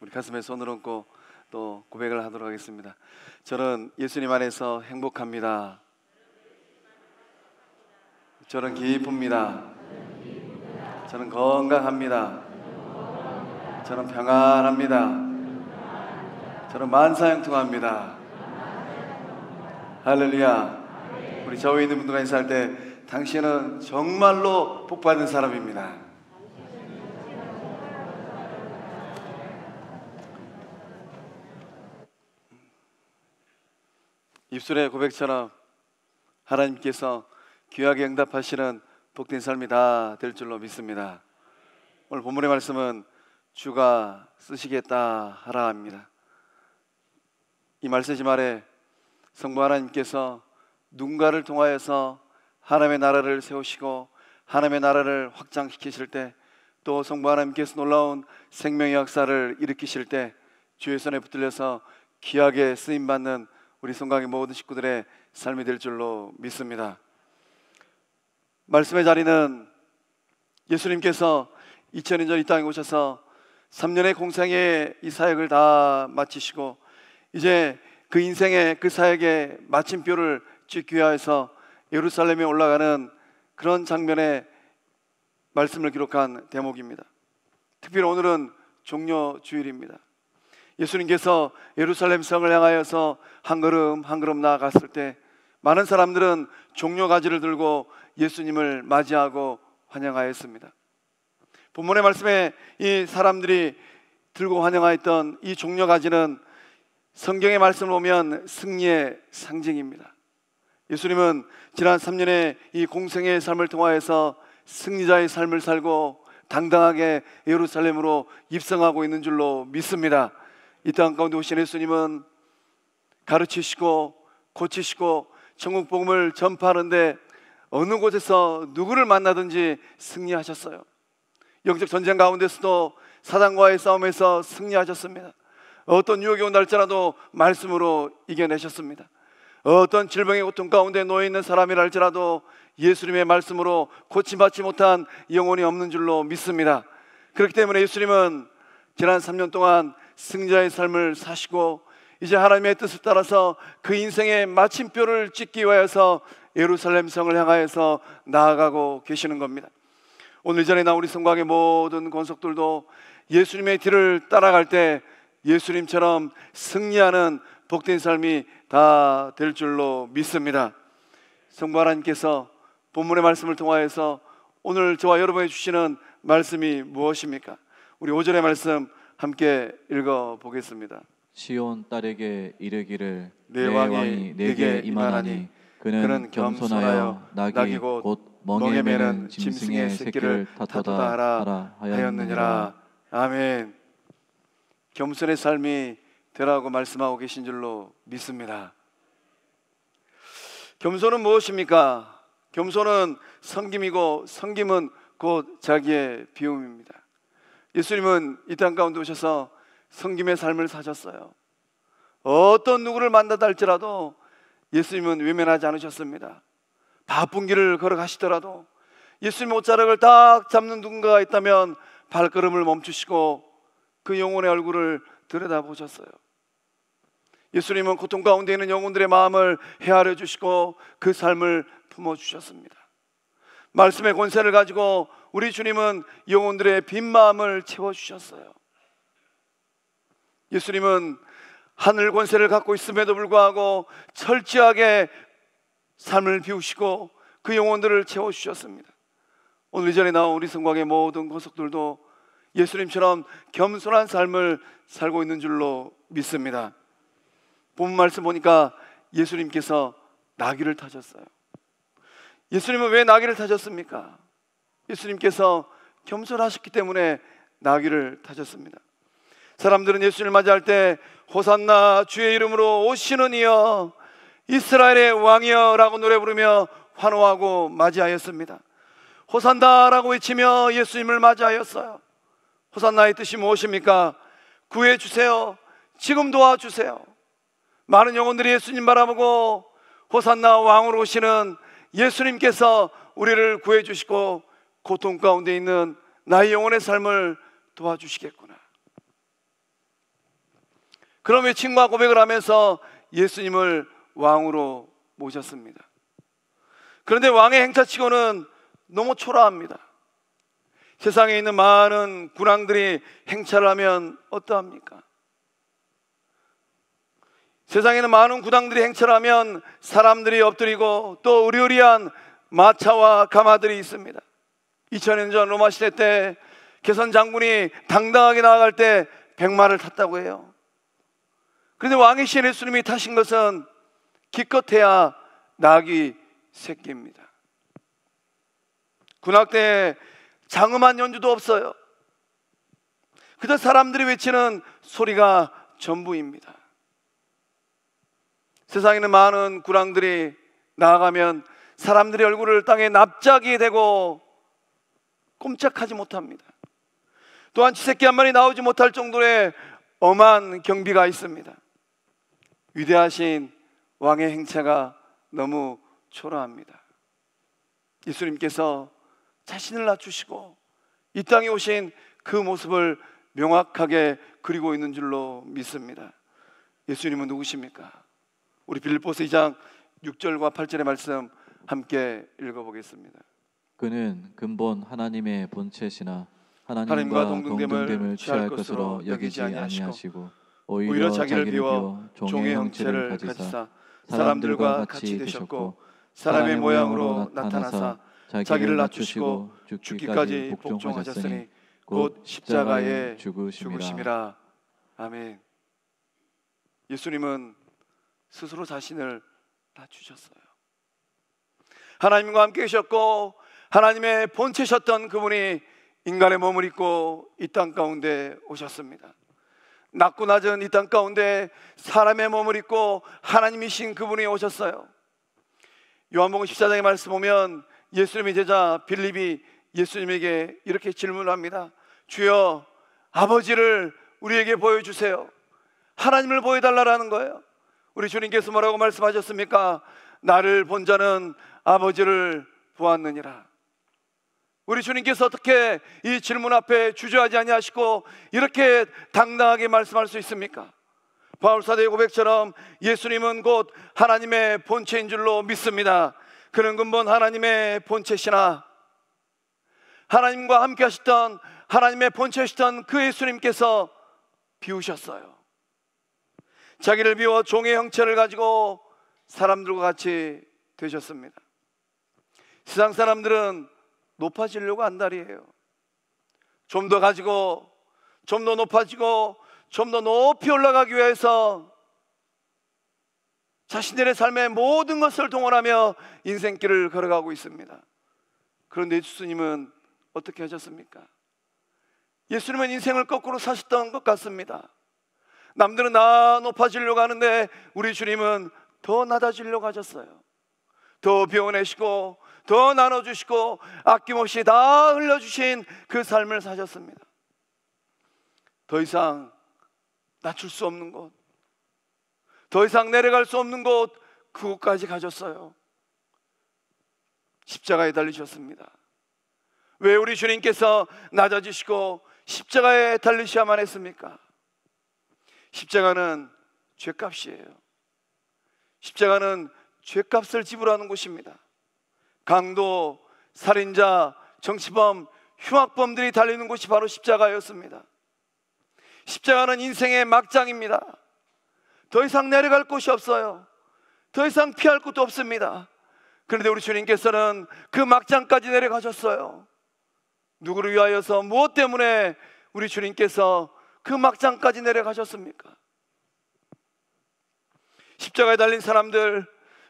우리 가슴에 손을 얹고 또 고백을 하도록 하겠습니다. 저는 예수님 안에서 행복합니다. 저는 기쁩니다. 저는 건강합니다. 저는 평안합니다. 저는 만사형통합니다. 할렐루야. 우리 저위 있는 분들과 인사할 때 당신은 정말로 복받은 사람입니다. 입술의 고백처럼 하나님께서 귀하게 응답하시는 복된 삶이 다 될 줄로 믿습니다. 오늘 본문의 말씀은 주가 쓰시겠다 하라 합니다. 이 말세지 말에 성부 하나님께서 누군가를 통하여서 하나님의 나라를 세우시고 하나님의 나라를 확장시키실 때, 또 성부 하나님께서 놀라운 생명의 역사를 일으키실 때 주의 손에 붙들려서 귀하게 쓰임받는 우리 성곽의 모든 식구들의 삶이 될 줄로 믿습니다. 말씀의 자리는 예수님께서 2000년 전 이 땅에 오셔서 3년의 공생의 이 사역을 다 마치시고 이제 그 인생의 그 사역의 마침표를 찍기 위해서 예루살렘에 올라가는 그런 장면의 말씀을 기록한 대목입니다. 특별히 오늘은 종려주일입니다. 예수님께서 예루살렘 성을 향하여서 한 걸음 한 걸음 나아갔을 때 많은 사람들은 종려가지를 들고 예수님을 맞이하고 환영하였습니다. 본문의 말씀에 이 사람들이 들고 환영하였던 이 종려가지는 성경의 말씀을 보면 승리의 상징입니다. 예수님은 지난 3년의 이 공생의 삶을 통하여서 승리자의 삶을 살고 당당하게 예루살렘으로 입성하고 있는 줄로 믿습니다. 이 땅 가운데 오신 예수님은 가르치시고 고치시고 천국 복음을 전파하는데 어느 곳에서 누구를 만나든지 승리하셨어요. 영적 전쟁 가운데서도 사단과의 싸움에서 승리하셨습니다. 어떤 유혹이 온다 할지라도 말씀으로 이겨내셨습니다. 어떤 질병의 고통 가운데 놓여있는 사람이라 할지라도 예수님의 말씀으로 고침받지 못한 영혼이 없는 줄로 믿습니다. 그렇기 때문에 예수님은 지난 3년 동안 승자의 삶을 사시고 이제 하나님의 뜻을 따라서 그 인생의 마침표를 찍기 위해서 예루살렘 성을 향하여서 나아가고 계시는 겁니다. 오늘 전에 나온 우리 성곽의 모든 권속들도 예수님의 뒤를 따라갈 때 예수님처럼 승리하는 복된 삶이 다 될 줄로 믿습니다. 성부 하나님께서 본문의 말씀을 통하여서 오늘 저와 여러분이 주시는 말씀이 무엇입니까? 우리 5절의 말씀 함께 읽어보겠습니다. 시온 딸에게 이르기를 내 왕이 내게 임하나니 그는 겸손하여 낙이 곧 멍에 매는 짐승의 새끼를 탓하다 하라 하였느니라. 아멘. 겸손의 삶이 되라고 말씀하고 계신 줄로 믿습니다. 겸손은 무엇입니까? 겸손은 섬김이고 섬김은 곧 자기의 비움입니다. 예수님은 이 땅 가운데 오셔서 섬김의 삶을 사셨어요. 어떤 누구를 만나다 할지라도 예수님은 외면하지 않으셨습니다. 바쁜 길을 걸어가시더라도 예수님의 옷자락을 딱 잡는 누군가가 있다면 발걸음을 멈추시고 그 영혼의 얼굴을 들여다보셨어요. 예수님은 고통 가운데 있는 영혼들의 마음을 헤아려 주시고 그 삶을 품어주셨습니다. 말씀의 권세를 가지고 우리 주님은 영혼들의 빈 마음을 채워주셨어요. 예수님은 하늘 권세를 갖고 있음에도 불구하고 철저하게 삶을 비우시고 그 영혼들을 채워주셨습니다. 오늘 이전에 나온 우리 성곽의 모든 권속들도 예수님처럼 겸손한 삶을 살고 있는 줄로 믿습니다. 본 말씀 보니까 예수님께서 나귀를 타셨어요. 예수님은 왜 나귀를 타셨습니까? 예수님께서 겸손하셨기 때문에 나귀를 타셨습니다. 사람들은 예수님을 맞이할 때 호산나 주의 이름으로 오시는 이여 이스라엘의 왕이여 라고 노래 부르며 환호하고 맞이하였습니다. 호산나라고 외치며 예수님을 맞이하였어요. 호산나의 뜻이 무엇입니까? 구해주세요. 지금 도와주세요. 많은 영혼들이 예수님 바라보고 호산나 왕으로 오시는 예수님께서 우리를 구해주시고 고통 가운데 있는 나의 영혼의 삶을 도와주시겠구나. 그런 외침과 고백을 하면서 예수님을 왕으로 모셨습니다. 그런데 왕의 행차치고는 너무 초라합니다. 세상에 있는 많은 군왕들이 행차를 하면 어떠합니까? 세상에 있는 많은 군왕들이 행차를 하면 사람들이 엎드리고 또 의리의리한 마차와 가마들이 있습니다. 2000년 전 로마 시대 때 개선 장군이 당당하게 나아갈 때 백마를 탔다고 해요. 그런데 왕이신 예수님이 타신 것은 기껏해야 나귀 새끼입니다. 군악대에 장음한 연주도 없어요. 그저 사람들이 외치는 소리가 전부입니다. 세상에는 많은 군왕들이 나아가면 사람들의 얼굴을 땅에 납작이 대고 꼼짝하지 못합니다. 또한 쥐새끼 한 마리 나오지 못할 정도의 엄한 경비가 있습니다. 위대하신 왕의 행차가 너무 초라합니다. 예수님께서 자신을 낮추시고 이 땅에 오신 그 모습을 명확하게 그리고 있는 줄로 믿습니다. 예수님은 누구십니까? 우리 빌립보서 2장 6절과 8절의 말씀 함께 읽어보겠습니다. 그는 근본 하나님의 본체시나 하나님과 하나님과 동등됨을 동등됨을 취할 것으로 여기지 아니하시고 오히려 자기를 비워 종의 형체를 가지사 사람들과 같이 되셨고 사람의 모양으로 나타나사 자기를 낮추시고 죽기까지 복종하셨으니 곧 십자가에 죽으심이라. 아멘. 예수님은 스스로 자신을 낮추셨어요. 하나님과 함께 계셨고 하나님의 본체셨던 그분이 인간의 몸을 입고 이 땅 가운데 오셨습니다. 낮고 낮은 이 땅 가운데 사람의 몸을 입고 하나님이신 그분이 오셨어요. 요한복음 14장의 말씀 보면 예수님의 제자 빌립이 예수님에게 이렇게 질문합니다. 주여, 아버지를 우리에게 보여주세요. 하나님을 보여달라는 거예요. 우리 주님께서 뭐라고 말씀하셨습니까? 나를 본 자는 아버지를 보았느니라. 우리 주님께서 어떻게 이 질문 앞에 주저하지 아니하시고 이렇게 당당하게 말씀할 수 있습니까? 바울사도의 고백처럼 예수님은 곧 하나님의 본체인 줄로 믿습니다. 그는 근본 하나님의 본체시나 하나님과 함께 하셨던 하나님의 본체시던 그 예수님께서 비우셨어요. 자기를 비워 종의 형체를 가지고 사람들과 같이 되셨습니다. 세상 사람들은 높아지려고 안달이에요. 좀 더 가지고, 좀 더 높아지고, 좀 더 높이 올라가기 위해서 자신들의 삶의 모든 것을 동원하며 인생길을 걸어가고 있습니다. 그런데 예수님은 어떻게 하셨습니까? 예수님은 인생을 거꾸로 사셨던 것 같습니다. 남들은 나 높아지려고 하는데 우리 주님은 더 낮아지려고 하셨어요. 더 비워내시고 더 나눠주시고 아낌없이 다 흘려주신 그 삶을 사셨습니다. 더 이상 낮출 수 없는 곳, 더 이상 내려갈 수 없는 곳, 그곳까지 가셨어요. 십자가에 달리셨습니다. 왜 우리 주님께서 낮아지시고 십자가에 달리셔야만 했습니까? 십자가는 죄값이에요. 십자가는 죄값을 지불하는 곳입니다. 강도, 살인자, 정치범, 흉악범들이 달리는 곳이 바로 십자가였습니다. 십자가는 인생의 막장입니다. 더 이상 내려갈 곳이 없어요. 더 이상 피할 곳도 없습니다. 그런데 우리 주님께서는 그 막장까지 내려가셨어요. 누구를 위하여서, 무엇 때문에 우리 주님께서 그 막장까지 내려가셨습니까? 십자가에 달린 사람들,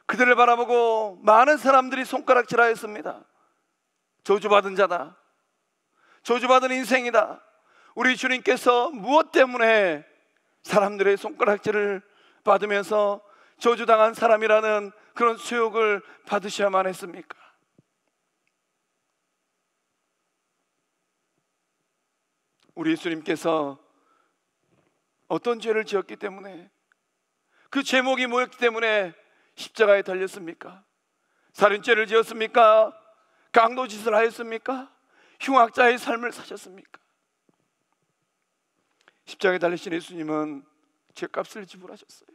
그들을 바라보고 많은 사람들이 손가락질하였습니다. 저주받은 자다, 저주받은 인생이다. 우리 주님께서 무엇 때문에 사람들의 손가락질을 받으면서 저주당한 사람이라는 그런 수욕을 받으셔야만 했습니까? 우리 예수님께서 어떤 죄를 지었기 때문에, 그 제목이 뭐였기 때문에 십자가에 달렸습니까? 살인죄를 지었습니까? 강도짓을 하였습니까? 흉악자의 삶을 사셨습니까? 십자가에 달리신 예수님은 죗값을 지불하셨어요.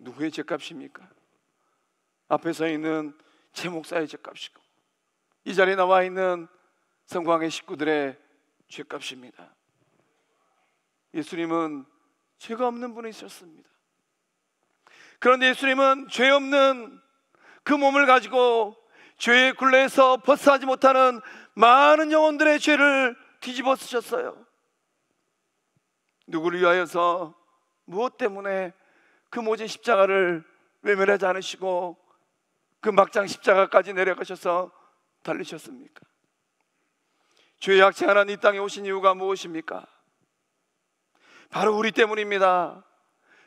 누구의 죗값입니까? 앞에 서 있는 제 목사의 죗값이고 이 자리에 나와 있는 성광의 식구들의 죗값입니다. 예수님은 죄가 없는 분이셨습니다. 그런데 예수님은 죄 없는 그 몸을 가지고 죄의 굴레에서 벗어나지 못하는 많은 영혼들의 죄를 뒤집어 쓰셨어요. 누구를 위하여서 무엇 때문에 그 모진 십자가를 외면하지 않으시고 그 막장 십자가까지 내려가셔서 달리셨습니까? 죄의 약체하는 이 땅에 오신 이유가 무엇입니까? 바로 우리 때문입니다.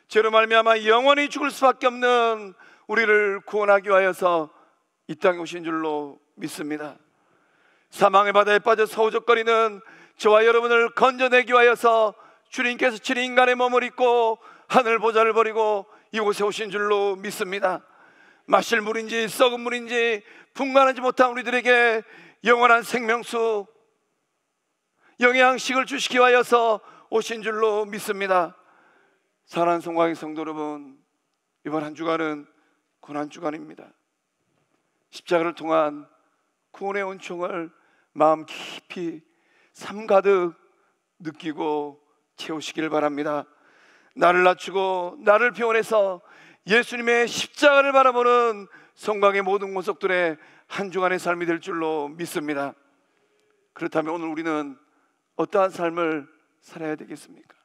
죄로 말미암아 영원히 죽을 수밖에 없는 우리를 구원하기 위하여서 이 땅에 오신 줄로 믿습니다. 사망의 바다에 빠져 서우적거리는 저와 여러분을 건져내기 위하여서 주님께서 친히 인간의 몸을 입고 하늘 보좌를 버리고 이곳에 오신 줄로 믿습니다. 마실 물인지 썩은 물인지 분간하지 못한 우리들에게 영원한 생명수 영의 양식을 주시기 위하여서 오신 줄로 믿습니다. 사랑하는 성광의 성도 여러분, 이번 한 주간은 고난 주간입니다. 십자가를 통한 구원의 은총을 마음 깊이 삶 가득 느끼고 채우시길 바랍니다. 나를 낮추고 나를 피원해서 예수님의 십자가를 바라보는 성광의 모든 권속들의 한 주간의 삶이 될 줄로 믿습니다. 그렇다면 오늘 우리는 어떠한 삶을 살아야 되겠습니까?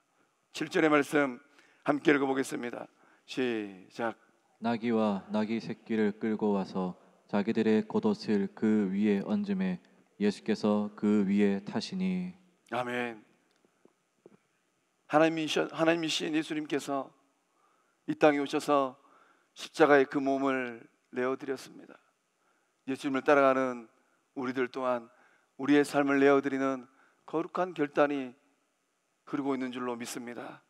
7절의 말씀 함께 읽어보겠습니다. 시작. 나귀와 나귀 새끼를 끌고 와서 자기들의 겉옷을 그 위에 얹음에 예수께서 그 위에 타시니. 아멘. 하나님이신 예수님께서 이 땅에 오셔서 십자가의 그 몸을 내어드렸습니다. 예수님을 따라가는 우리들 또한 우리의 삶을 내어드리는 거룩한 결단이 흐르고 있는 줄로 믿습니다.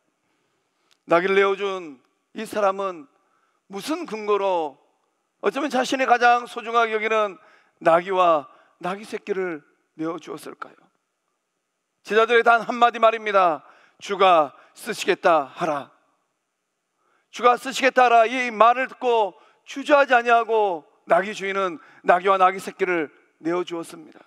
나귀를 내어준 이 사람은 무슨 근거로 어쩌면 자신의 가장 소중하게 여기는 나귀와 나귀 새끼를 내어주었을까요? 제자들의 단 한마디 말입니다. 주가 쓰시겠다 하라. 주가 쓰시겠다 하라. 이 말을 듣고 주저하지 아니하고 나귀 주인은 나귀와 나귀 새끼를 내어주었습니다.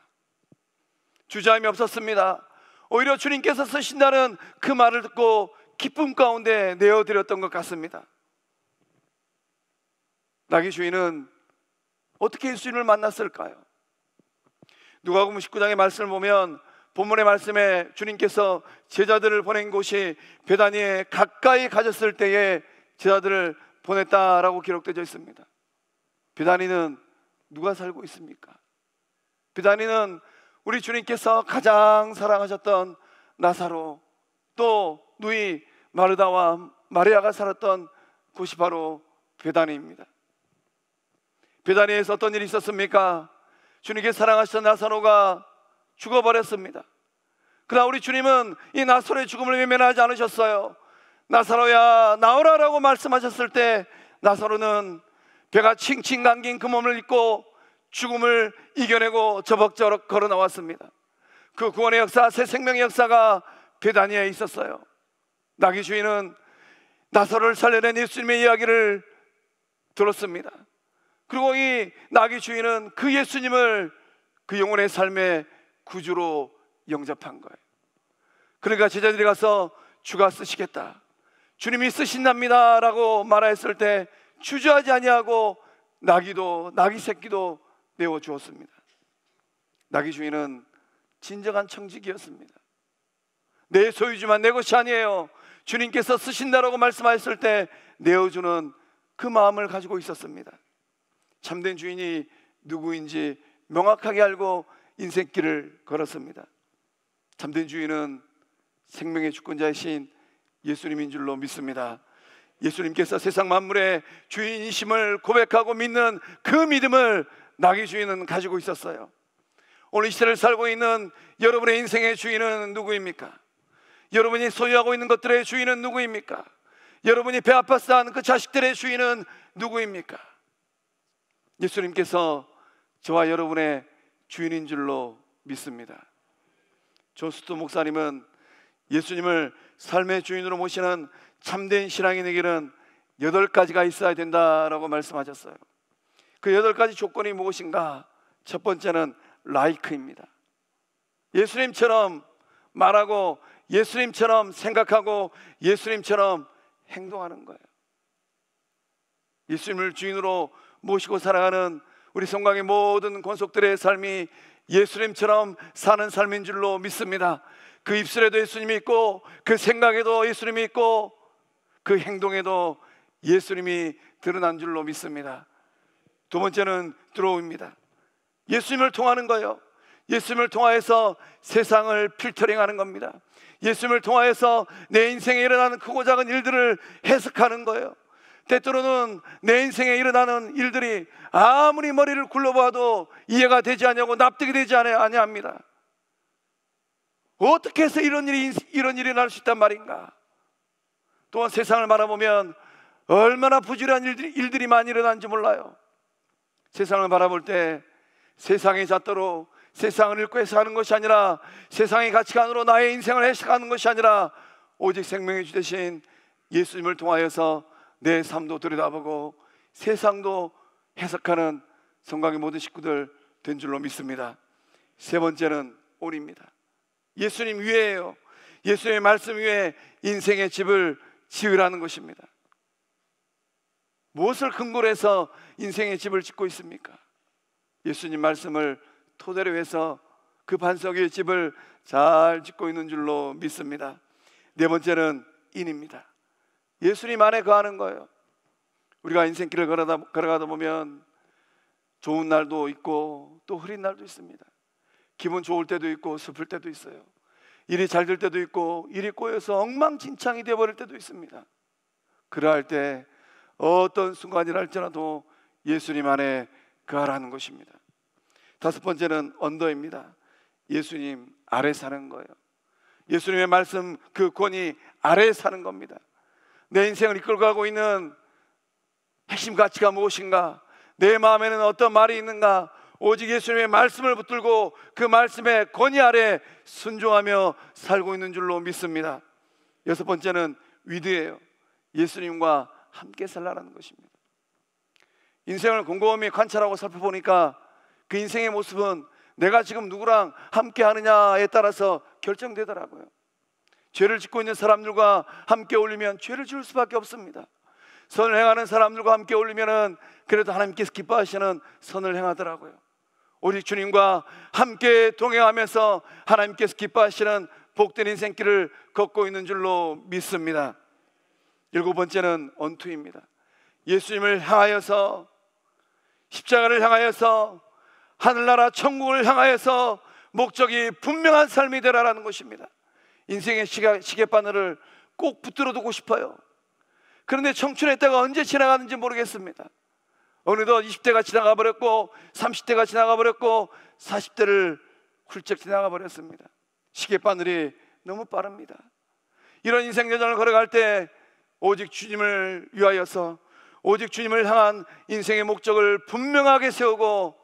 주저함이 없었습니다. 오히려 주님께서 쓰신다는 그 말을 듣고 기쁨 가운데 내어드렸던 것 같습니다. 나귀 주인은 어떻게 예수님을 만났을까요? 누가복음 19장의 말씀을 보면 본문의 말씀에 주님께서 제자들을 보낸 곳이 베다니에 가까이 가졌을 때에 제자들을 보냈다라고 기록되어 있습니다. 베다니는 누가 살고 있습니까? 베다니는 우리 주님께서 가장 사랑하셨던 나사로, 또 누이 마르다와 마리아가 살았던 곳이 바로 베다니입니다. 베다니에서 어떤 일이 있었습니까? 주님께 사랑하셨던 나사로가 죽어버렸습니다. 그러나 우리 주님은 이 나사로의 죽음을 외면하지 않으셨어요. 나사로야 나오라라고 말씀하셨을 때 나사로는 배가 칭칭 감긴 그 몸을 입고 죽음을 이겨내고 저벅저벅 걸어 나왔습니다. 그 구원의 역사, 새 생명의 역사가 베다니에 있었어요. 나귀 주인은 나사로를 살려낸 예수님의 이야기를 들었습니다. 그리고 이 나귀 주인은 그 예수님을 그 영혼의 삶의 구주로 영접한 거예요. 그러니까 제자들이 가서 주가 쓰시겠다, 주님이 쓰신답니다 라고 말하였을 때 주저하지 아니하고 나귀도 나귀 새끼도 내어주었습니다. 나귀 주인은 진정한 청지기였습니다. 내 소유지만 내 것이 아니에요. 주님께서 쓰신다라고 말씀하셨을 때 내어주는 그 마음을 가지고 있었습니다. 참된 주인이 누구인지 명확하게 알고 인생길을 걸었습니다. 참된 주인은 생명의 주권자이신 예수님인 줄로 믿습니다. 예수님께서 세상 만물의 주인이심을 고백하고 믿는 그 믿음을 나귀 주인은 가지고 있었어요. 오늘 이 시대를 살고 있는 여러분의 인생의 주인은 누구입니까? 여러분이 소유하고 있는 것들의 주인은 누구입니까? 여러분이 배 아파서 한 그 자식들의 주인은 누구입니까? 예수님께서 저와 여러분의 주인인 줄로 믿습니다. 조수도 목사님은 예수님을 삶의 주인으로 모시는 참된 신앙인의 길은 8가지가 있어야 된다라고 말씀하셨어요. 그 8가지 조건이 무엇인가? 첫 번째는 라이크입니다. 예수님처럼 말하고 예수님처럼 생각하고 예수님처럼 행동하는 거예요. 예수님을 주인으로 모시고 살아가는 우리 성곽의 모든 권속들의 삶이 예수님처럼 사는 삶인 줄로 믿습니다. 그 입술에도 예수님이 있고 그 생각에도 예수님이 있고 그 행동에도 예수님이 드러난 줄로 믿습니다. 두 번째는 드로우입니다. 예수님을 통하는 거예요. 예수님을 통하여서 세상을 필터링하는 겁니다. 예수님을 통하여서 내 인생에 일어나는 크고 작은 일들을 해석하는 거예요. 때때로는 내 인생에 일어나는 일들이 아무리 머리를 굴러봐도 이해가 되지 않냐고 납득이 되지 아니합니다. 어떻게 해서 이런 일이 날 수 있단 말인가? 또한 세상을 바라보면 얼마나 부지런한 일들이 많이 일어나는지 몰라요. 세상을 바라볼 때 세상의 잣대로 세상을 읽고 해석하는 것이 아니라 세상의 가치관으로 나의 인생을 해석하는 것이 아니라 오직 생명의 주 되신 예수님을 통하여서 내 삶도 들여다보고 세상도 해석하는 성곽의 모든 식구들 된 줄로 믿습니다. 세 번째는 온입니다. 예수님 위에요. 예수님의 말씀 위에 인생의 집을 지으라는 것입니다. 무엇을 근거로 해서 인생의 집을 짓고 있습니까? 예수님 말씀을 토대로 해서 그 반석 위에 집을 잘 짓고 있는 줄로 믿습니다. 네 번째는 인입니다. 예수님 안에 거하는 거예요. 우리가 인생길을 걸어가다 보면 좋은 날도 있고 또 흐린 날도 있습니다. 기분 좋을 때도 있고 슬플 때도 있어요. 일이 잘 될 때도 있고 일이 꼬여서 엉망진창이 되어버릴 때도 있습니다. 그러할 때 어떤 순간이랄지라도 예수님 안에 거하라는 것입니다. 다섯 번째는 언더입니다. 예수님 아래 사는 거예요. 예수님의 말씀 그 권위 아래 사는 겁니다. 내 인생을 이끌고 가고 있는 핵심 가치가 무엇인가? 내 마음에는 어떤 말이 있는가? 오직 예수님의 말씀을 붙들고 그 말씀의 권위 아래 순종하며 살고 있는 줄로 믿습니다. 여섯 번째는 위드예요. 예수님과 함께 살라는 것입니다. 인생을 곰곰이 관찰하고 살펴보니까 그 인생의 모습은 내가 지금 누구랑 함께 하느냐에 따라서 결정되더라고요. 죄를 짓고 있는 사람들과 함께 어울리면 죄를 지을 수밖에 없습니다. 선을 행하는 사람들과 함께 어울리면 그래도 하나님께서 기뻐하시는 선을 행하더라고요. 오직 주님과 함께 동행하면서 하나님께서 기뻐하시는 복된 인생길을 걷고 있는 줄로 믿습니다. 일곱 번째는 언투입니다. 예수님을 향하여서, 십자가를 향하여서, 하늘나라 천국을 향하여서 목적이 분명한 삶이 되라라는 것입니다. 인생의 시계바늘을 꼭 붙들어 두고 싶어요. 그런데 청춘의 때가 언제 지나가는지 모르겠습니다. 어느덧 20대가 지나가 버렸고 30대가 지나가 버렸고 40대를 훌쩍 지나가 버렸습니다. 시계바늘이 너무 빠릅니다. 이런 인생 여정을 걸어갈 때 오직 주님을 위하여서, 오직 주님을 향한 인생의 목적을 분명하게 세우고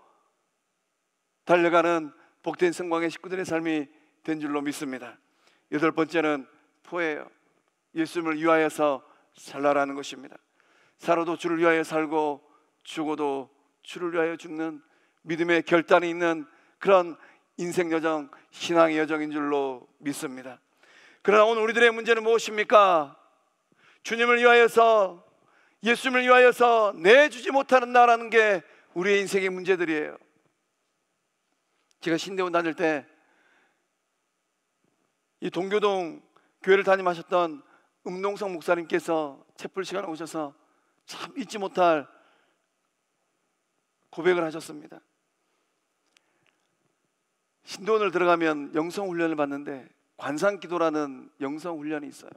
달려가는 복된 성광의 식구들의 삶이 된 줄로 믿습니다. 여덟 번째는 포예요. 예수님을 위하여서 살라라는 것입니다. 살아도 주를 위하여 살고 죽어도 주를 위하여 죽는 믿음의 결단이 있는 그런 인생 여정, 신앙의 여정인 줄로 믿습니다. 그러나 오늘 우리들의 문제는 무엇입니까? 주님을 위하여서, 예수님을 위하여서 내주지 못하는 나라는 게 우리의 인생의 문제들이에요. 제가 신대원 다닐 때 이 동교동 교회를 담임하셨던 음동석 목사님께서 채플 시간에 오셔서 참 잊지 못할 고백을 하셨습니다. 신도원을 들어가면 영성훈련을 받는데 관상기도라는 영성훈련이 있어요.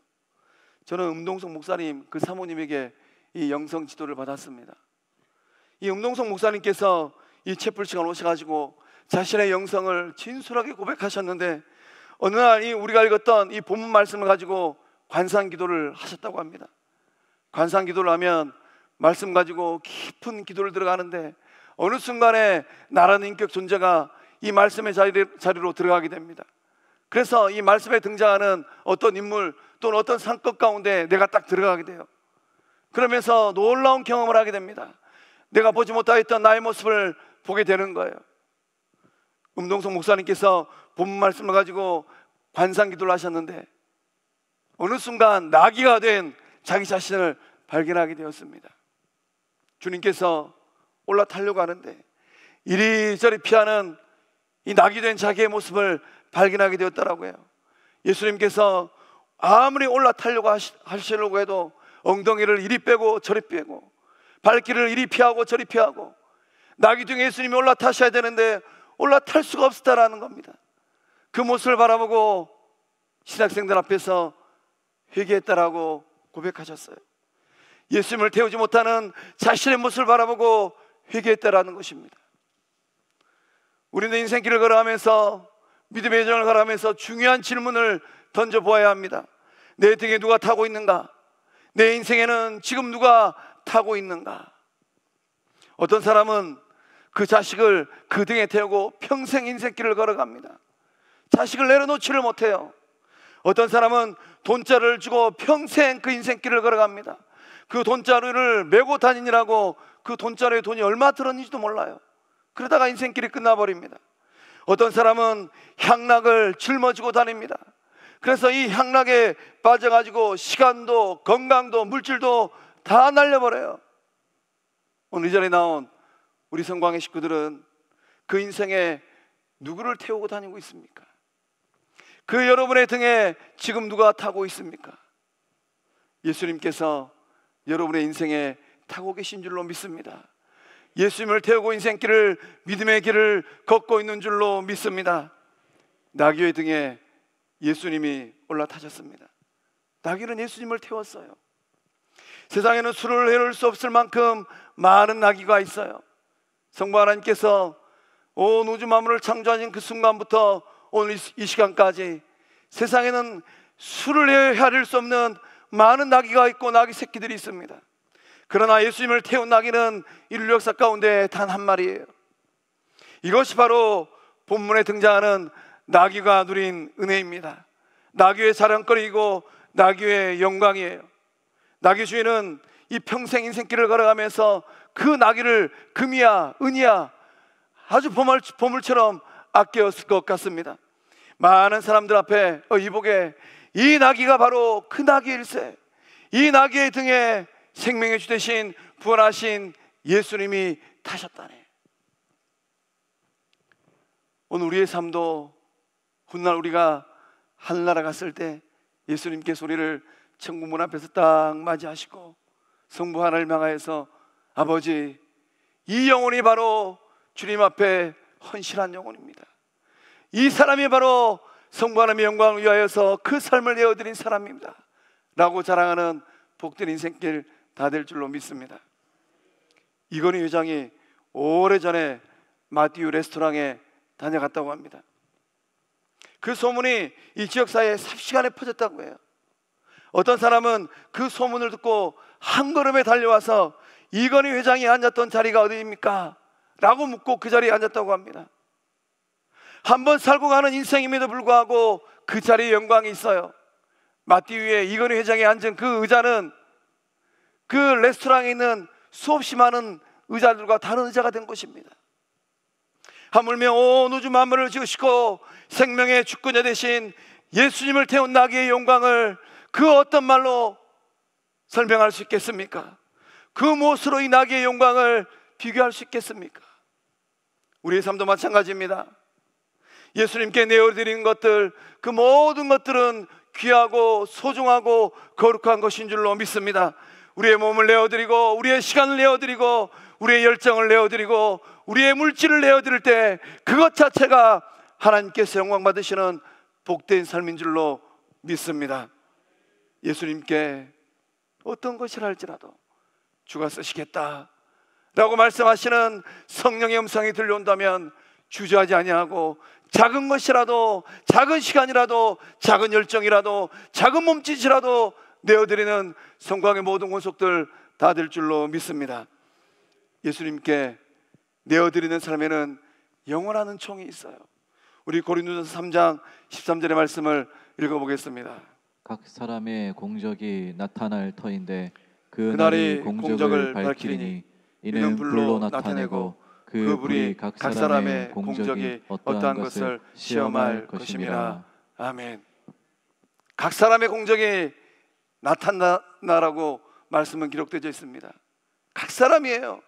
저는 음동석 목사님 그 사모님에게 이 영성지도를 받았습니다. 이 음동석 목사님께서 이 채플 시간 오셔가지고 자신의 영성을 진솔하게 고백하셨는데 어느 날 이 우리가 읽었던 이 본문 말씀을 가지고 관상기도를 하셨다고 합니다. 관상기도를 하면 말씀 가지고 깊은 기도를 들어가는데 어느 순간에 나라는 인격 존재가 이 말씀의 자리로 들어가게 됩니다. 그래서 이 말씀에 등장하는 어떤 인물 또는 어떤 산것 가운데 내가 딱 들어가게 돼요. 그러면서 놀라운 경험을 하게 됩니다. 내가 보지 못하였던 나의 모습을 보게 되는 거예요. 음동석 목사님께서 본문 말씀을 가지고 관상기도를 하셨는데 어느 순간 나귀가 된 자기 자신을 발견하게 되었습니다. 주님께서 올라타려고 하는데 이리저리 피하는 이 나귀 된 자기의 모습을 발견하게 되었더라고요. 예수님께서 아무리 올라타려고 하시려고 해도 엉덩이를 이리 빼고 저리 빼고 발길을 이리 피하고 저리 피하고 나귀 중에 예수님이 올라타셔야 되는데 올라탈 수가 없었다라는 겁니다. 그 모습을 바라보고 신학생들 앞에서 회개했다라고 고백하셨어요. 예수님을 태우지 못하는 자신의 모습을 바라보고 회개했다라는 것입니다. 우리는 인생길을 걸어가면서 믿음의 여정을 걸어가면서 중요한 질문을 던져보아야 합니다. 내 등에 누가 타고 있는가? 내 인생에는 지금 누가 타고 있는가? 어떤 사람은 그 자식을 그 등에 태우고 평생 인생길을 걸어갑니다. 자식을 내려놓지를 못해요. 어떤 사람은 돈자루를 주고 평생 그 인생길을 걸어갑니다. 그 돈자루를 메고 다니느라고 그 돈자루에 돈이 얼마 들었는지도 몰라요. 그러다가 인생길이 끝나버립니다. 어떤 사람은 향락을 짊어지고 다닙니다. 그래서 이 향락에 빠져가지고 시간도 건강도 물질도 다 날려버려요. 오늘 이 자리에 나온 우리 성광의 식구들은 그 인생에 누구를 태우고 다니고 있습니까? 그 여러분의 등에 지금 누가 타고 있습니까? 예수님께서 여러분의 인생에 타고 계신 줄로 믿습니다. 예수님을 태우고 인생길을 믿음의 길을 걷고 있는 줄로 믿습니다. 나귀의 등에 예수님이 올라타셨습니다. 나귀는 예수님을 태웠어요. 세상에는 수를 헤아릴 수 없을 만큼 많은 나귀가 있어요. 성부 하나님께서 온 우주 만물을 창조하신 그 순간부터 오늘 이 시간까지 세상에는 수를 헤아릴 수 없는 많은 나귀가 있고 나귀 새끼들이 있습니다. 그러나 예수님을 태운 나귀는 인류 역사 가운데 단 한 마리예요. 이것이 바로 본문에 등장하는 나귀가 누린 은혜입니다. 나귀의 자랑거리이고 나귀의 영광이에요. 나귀 주인은 이 평생 인생길을 걸어가면서 그 나귀를 금이야 은이야 아주 보물처럼 아껴왔을 것 같습니다. 많은 사람들 앞에 이복에 이 나귀가 바로 그 나귀일세, 이 나귀의 등에 생명의 주 되신 부활하신 예수님이 타셨다네. 오늘 우리의 삶도 훗날 우리가 하늘나라 갔을 때 예수님께서 우리를 천국문 앞에서 딱 맞이하시고 성부 하나를 향하여서 아버지, 이 영혼이 바로 주님 앞에 헌신한 영혼입니다. 이 사람이 바로 성부 하나님의 영광을 위하여서 그 삶을 내어드린 사람입니다 라고 자랑하는 복된 인생길 다 될 줄로 믿습니다. 이건희 회장이 오래전에 마티유 레스토랑에 다녀갔다고 합니다. 그 소문이 이 지역사회에 삽시간에 퍼졌다고 해요. 어떤 사람은 그 소문을 듣고 한 걸음에 달려와서 이건희 회장이 앉았던 자리가 어디입니까? 라고 묻고 그 자리에 앉았다고 합니다. 한번 살고 가는 인생임에도 불구하고 그 자리에 영광이 있어요. 마티유에 이건희 회장이 앉은 그 의자는 그 레스토랑에 있는 수없이 많은 의자들과 다른 의자가 된 것입니다. 하물며 온 우주 만물을 지으시고 생명의 주권자 되신 예수님을 태운 나귀의 영광을 그 어떤 말로 설명할 수 있겠습니까? 그 무엇으로 이 나귀의 영광을 비교할 수 있겠습니까? 우리의 삶도 마찬가지입니다. 예수님께 내어드리는 것들, 그 모든 것들은 귀하고 소중하고 거룩한 것인 줄로 믿습니다. 우리의 몸을 내어드리고 우리의 시간을 내어드리고 우리의 열정을 내어드리고 우리의 물질을 내어드릴 때 그것 자체가 하나님께서 영광 받으시는 복된 삶인 줄로 믿습니다. 예수님께 어떤 것이라 할지라도 주가 쓰시겠다 라고 말씀하시는 성령의 음성이 들려온다면 주저하지 아니하고 작은 것이라도, 작은 시간이라도, 작은 열정이라도, 작은 몸짓이라도 내어드리는 성광의 모든 권속들 다 될 줄로 믿습니다. 예수님께 내어드리는 삶에는 영원한 은총이 있어요. 우리 고린도전서 3장 13절의 말씀을 읽어보겠습니다. 각 사람의 공적이 나타날 터인데 그날이 그날이 공적을 밝히리니 이는 불로 나타내고 그 불이 각 사람의 공적이 어떠한 것을 시험할 것임이라. 아멘. 각 사람의 공적이 나타나라고 말씀은 기록되어 있습니다. 각 사람이에요.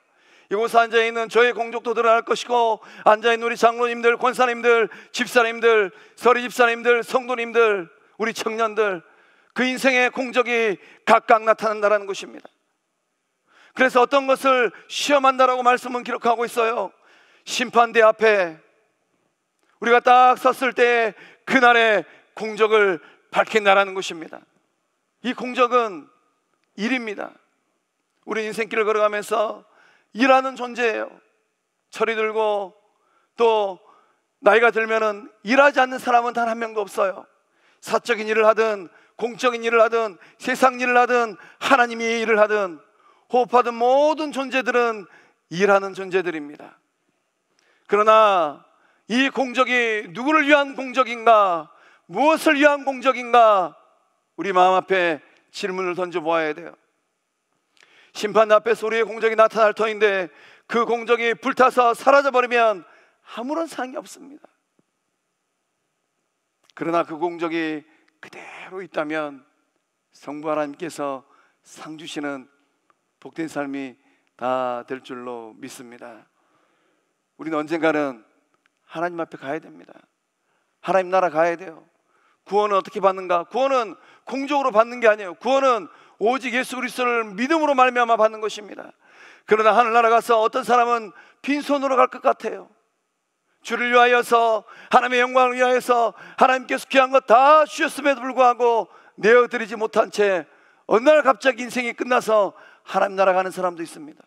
이곳에 앉아있는 저의 공적도 드러날 것이고, 앉아있는 우리 장로님들, 권사님들, 집사님들, 서리 집사님들, 성도님들, 우리 청년들, 그 인생의 공적이 각각 나타난다는 것입니다. 그래서 어떤 것을 시험한다라고 말씀은 기록하고 있어요. 심판대 앞에 우리가 딱 섰을 때 그날의 공적을 밝힌다라는 것입니다. 이 공적은 일입니다. 우리 인생길을 걸어가면서 일하는 존재예요. 철이 들고 또 나이가 들면은 일하지 않는 사람은 단 한 명도 없어요. 사적인 일을 하든 공적인 일을 하든 세상 일을 하든 하나님의 일을 하든 호흡하던 모든 존재들은 일하는 존재들입니다. 그러나 이 공적이 누구를 위한 공적인가, 무엇을 위한 공적인가, 우리 마음 앞에 질문을 던져보아야 돼요. 심판 앞에서 우리의 공적이 나타날 터인데 그 공적이 불타서 사라져버리면 아무런 상이 없습니다. 그러나 그 공적이 그대로 있다면 성부 하나님께서 상 주시는 복된 삶이 다 될 줄로 믿습니다. 우리는 언젠가는 하나님 앞에 가야 됩니다. 하나님 나라 가야 돼요. 구원은 어떻게 받는가? 구원은 공적으로 받는 게 아니에요. 구원은 오직 예수 그리스도를 믿음으로 말미암아 받는 것입니다. 그러나 하늘나라 가서 어떤 사람은 빈손으로 갈 것 같아요. 주를 위하여서, 하나님의 영광을 위하여서 하나님께서 귀한 것 다 주셨음에도 불구하고 내어드리지 못한 채 어느 날 갑자기 인생이 끝나서 하나님 나라 가는 사람도 있습니다.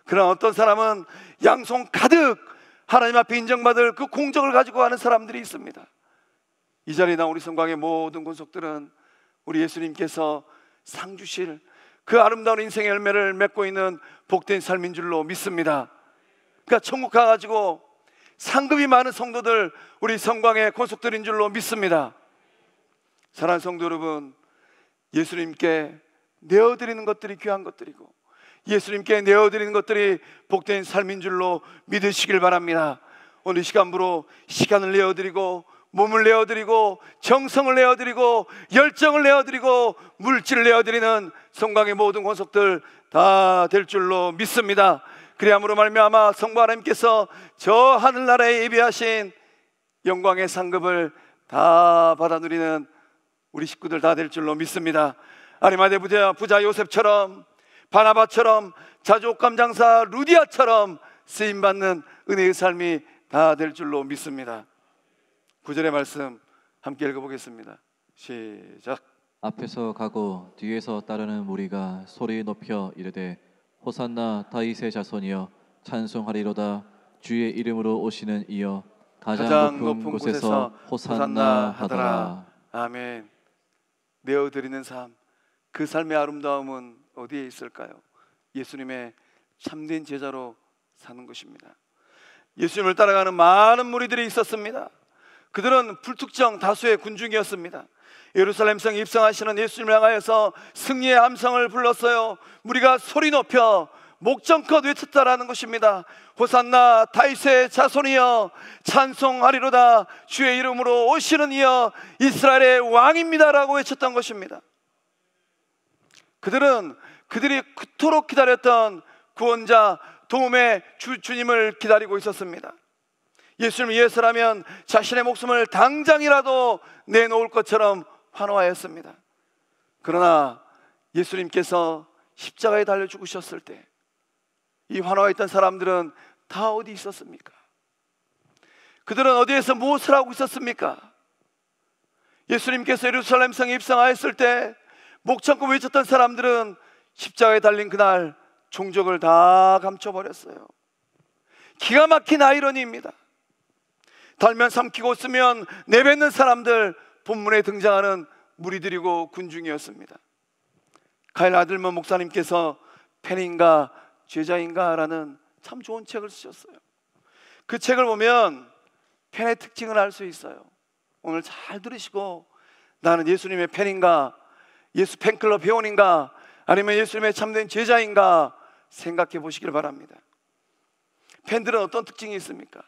그러나 어떤 사람은 양손 가득 하나님 앞에 인정받을 그 공적을 가지고 가는 사람들이 있습니다. 이 자리에 나온 우리 성광의 모든 권속들은 우리 예수님께서 상 주실 그 아름다운 인생의 열매를 맺고 있는 복된 삶인 줄로 믿습니다. 그러니까 천국 가가지고 상급이 많은 성도들, 우리 성광의 권속들인 줄로 믿습니다. 사랑하는 성도 여러분, 예수님께 내어드리는 것들이 귀한 것들이고 예수님께 내어드리는 것들이 복된 삶인 줄로 믿으시길 바랍니다. 오늘 시간부로 시간을 내어드리고 몸을 내어드리고 정성을 내어드리고 열정을 내어드리고 물질을 내어드리는 성광의 모든 권속들 다 될 줄로 믿습니다. 그리함으로 말미암아 성부 하나님께서 저 하늘나라에 예비하신 영광의 상급을 다 받아 누리는 우리 식구들 다 될 줄로 믿습니다. 아리마대 부자 요셉처럼, 바나바처럼, 자주옥감 장사 루디아처럼 쓰임받는 은혜의 삶이 다 될 줄로 믿습니다. 9절의 말씀 함께 읽어보겠습니다. 시작. 앞에서 가고 뒤에서 따르는 무리가 소리 높여 이르되 호산나 다윗의 자손이여 찬송하리로다. 주의 이름으로 오시는 이여 가장 높은 곳에서 호산나 하더라. 아멘. 내어드리는 삶, 그 삶의 아름다움은 어디에 있을까요? 예수님의 참된 제자로 사는 것입니다. 예수님을 따라가는 많은 무리들이 있었습니다. 그들은 불특정 다수의 군중이었습니다. 예루살렘 성에 입성하시는 예수님을 향하여서 승리의 함성을 불렀어요. 무리가 소리 높여 목청껏 외쳤다라는 것입니다. 호산나 다윗의 자손이여 찬송하리로다. 주의 이름으로 오시는 이여 이스라엘의 왕입니다라고 외쳤던 것입니다. 그들이 그토록 기다렸던 구원자 도움의 주님을 기다리고 있었습니다. 예수님을 위해서라면 자신의 목숨을 당장이라도 내놓을 것처럼 환호하였습니다. 그러나 예수님께서 십자가에 달려 죽으셨을 때 이 환호했던 사람들은 다 어디 있었습니까? 그들은 어디에서 무엇을 하고 있었습니까? 예수님께서 예루살렘 성에 입성하였을 때 목청껏 외쳤던 사람들은 십자가에 달린 그날 종족을 다 감춰버렸어요. 기가 막힌 아이러니입니다. 달면 삼키고 쓰면 내뱉는 사람들, 본문에 등장하는 무리들이고 군중이었습니다. 가일 아들먼 목사님께서 팬인가 제자인가 라는 참 좋은 책을 쓰셨어요. 그 책을 보면 팬의 특징을 알 수 있어요. 오늘 잘 들으시고 나는 예수님의 팬인가? 예수 팬클럽 회원인가? 아니면 예수님의 참된 제자인가? 생각해 보시길 바랍니다. 팬들은 어떤 특징이 있습니까?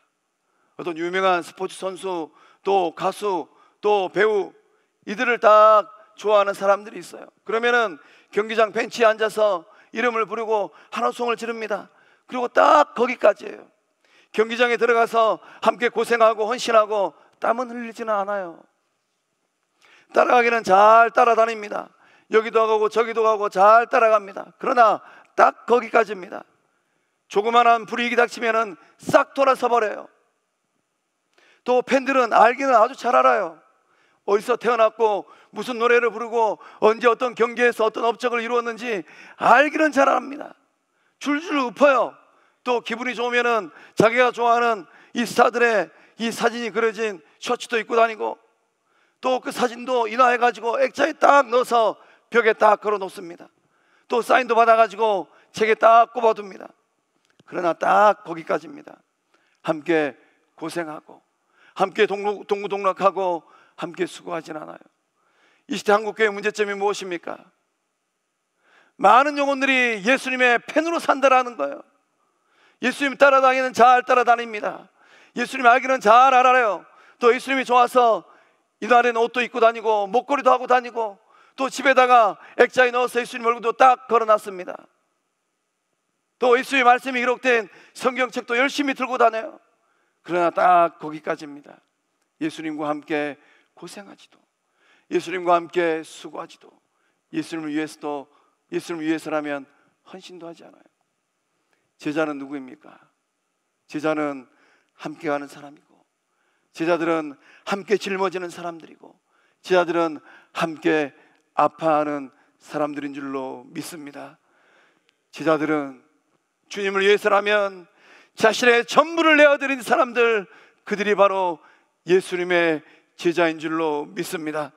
어떤 유명한 스포츠 선수, 또 가수, 또 배우, 이들을 딱 좋아하는 사람들이 있어요. 그러면은 경기장 벤치에 앉아서 이름을 부르고 한호성을 지릅니다. 그리고 딱 거기까지예요. 경기장에 들어가서 함께 고생하고 헌신하고 땀은 흘리지는 않아요. 따라가기는 잘 따라다닙니다. 여기도 가고 저기도 가고 잘 따라갑니다. 그러나 딱 거기까지입니다. 조그만한 불이익이 닥치면은 싹 돌아서 버려요. 또 팬들은 알기는 아주 잘 알아요. 어디서 태어났고 무슨 노래를 부르고 언제 어떤 경기에서 어떤 업적을 이루었는지 알기는 잘 압니다. 줄줄 읊어요. 또 기분이 좋으면은 자기가 좋아하는 이 스타들의 이 사진이 그려진 셔츠도 입고 다니고, 또 그 사진도 인화해가지고 액자에 딱 넣어서 벽에 딱 걸어 놓습니다. 또 사인도 받아가지고 책에 딱 꼽아둡니다. 그러나 딱 거기까지입니다. 함께 고생하고 함께 동무동락하고 함께 수고하진 않아요. 이 시대 한국교회의 문제점이 무엇입니까? 많은 영혼들이 예수님의 팬으로 산다라는 거예요. 예수님 따라다니는 잘 따라다닙니다. 예수님 알기는 잘 알아요. 또 예수님이 좋아서 이날에는 옷도 입고 다니고 목걸이도 하고 다니고, 또 집에다가 액자에 넣어서 예수님 얼굴도 딱 걸어놨습니다. 또 예수님의 말씀이 기록된 성경책도 열심히 들고 다녀요. 그러나 딱 거기까지입니다. 예수님과 함께 고생하지도, 예수님과 함께 수고하지도, 예수님을 위해서라면 헌신도 하지 않아요. 제자는 누구입니까? 제자는 함께 가는 사람이고, 제자들은 함께 짊어지는 사람들이고, 제자들은 함께 아파하는 사람들인 줄로 믿습니다. 제자들은 주님을 위해서라면 자신의 전부를 내어드린 사람들, 그들이 바로 예수님의 제자인 줄로 믿습니다.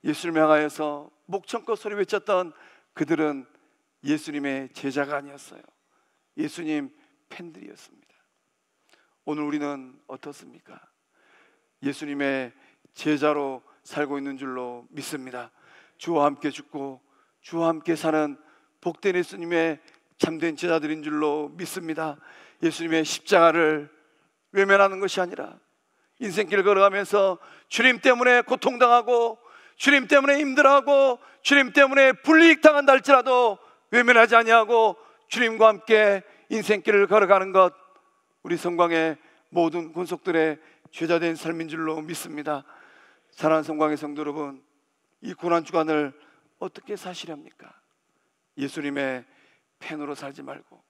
예수님을 향하여서 목청껏 소리 외쳤던 그들은 예수님의 제자가 아니었어요. 예수님 팬들이었습니다. 오늘 우리는 어떻습니까? 예수님의 제자로 살고 있는 줄로 믿습니다. 주와 함께 죽고 주와 함께 사는 복된 예수님의 참된 제자들인 줄로 믿습니다. 예수님의 십자가를 외면하는 것이 아니라 인생길을 걸어가면서 주님 때문에 고통당하고 주님 때문에 힘들어하고 주님 때문에 불이익 당한다 할지라도 외면하지 아니하고 주님과 함께 인생길을 걸어가는 것, 우리 성광의 모든 권속들의 죄자된 삶인 줄로 믿습니다. 사랑하는 성광의 성도 여러분, 이 고난주간을 어떻게 사시렵니까? 예수님의 팬으로 살지 말고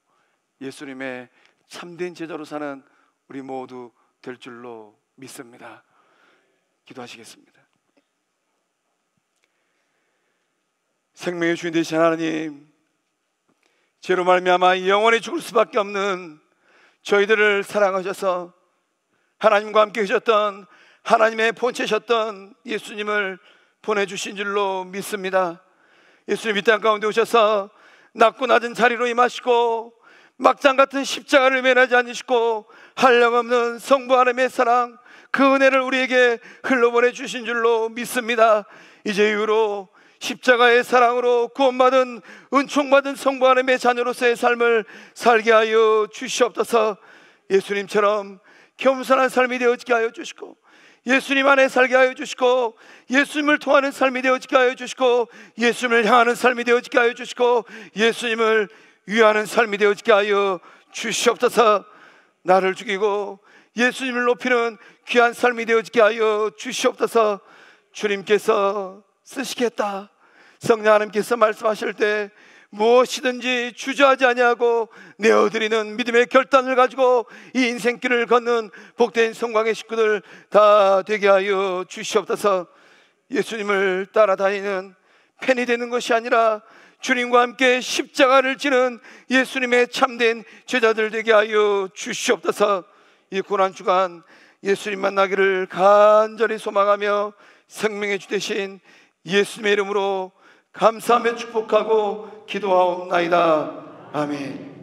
예수님의 참된 제자로 사는 우리 모두 될 줄로 믿습니다. 기도하시겠습니다. 생명의 주인 되신 하나님, 죄로 말미암아 영원히 죽을 수밖에 없는 저희들을 사랑하셔서 하나님과 함께 계셨던 하나님의 본체셨던 예수님을 보내주신 줄로 믿습니다. 예수님 이 땅 가운데 오셔서 낮고 낮은 자리로 임하시고 막장 같은 십자가를 면하지 않으시고 한량없는 성부 하나님의 사랑, 그 은혜를 우리에게 흘러보내 주신 줄로 믿습니다. 이제 이후로 십자가의 사랑으로 구원받은 은총받은 성부 하나님의 자녀로서의 삶을 살게 하여 주시옵소서. 예수님처럼 겸손한 삶이 되어지게 하여 주시고, 예수님 안에 살게 하여 주시고, 예수님을 통하는 삶이 되어지게 하여 주시고, 예수님을 향하는 삶이 되어지게 하여 주시고, 예수님을 위하는 삶이 되어지게 하여 주시옵소서. 나를 죽이고 예수님을 높이는 귀한 삶이 되어지게 하여 주시옵소서. 주님께서 쓰시겠다, 성령 하나님께서 말씀하실 때 무엇이든지 주저하지 아니하고 내어드리는 믿음의 결단을 가지고 이 인생길을 걷는 복된 성광의 식구들 다 되게 하여 주시옵소서. 예수님을 따라다니는 팬이 되는 것이 아니라 주님과 함께 십자가를 지는 예수님의 참된 제자들 되게 하여 주시옵소서. 이 고난주간 예수님 만나기를 간절히 소망하며 생명의 주 되신 예수님의 이름으로 감사하며 축복하고 기도하옵나이다. 아멘.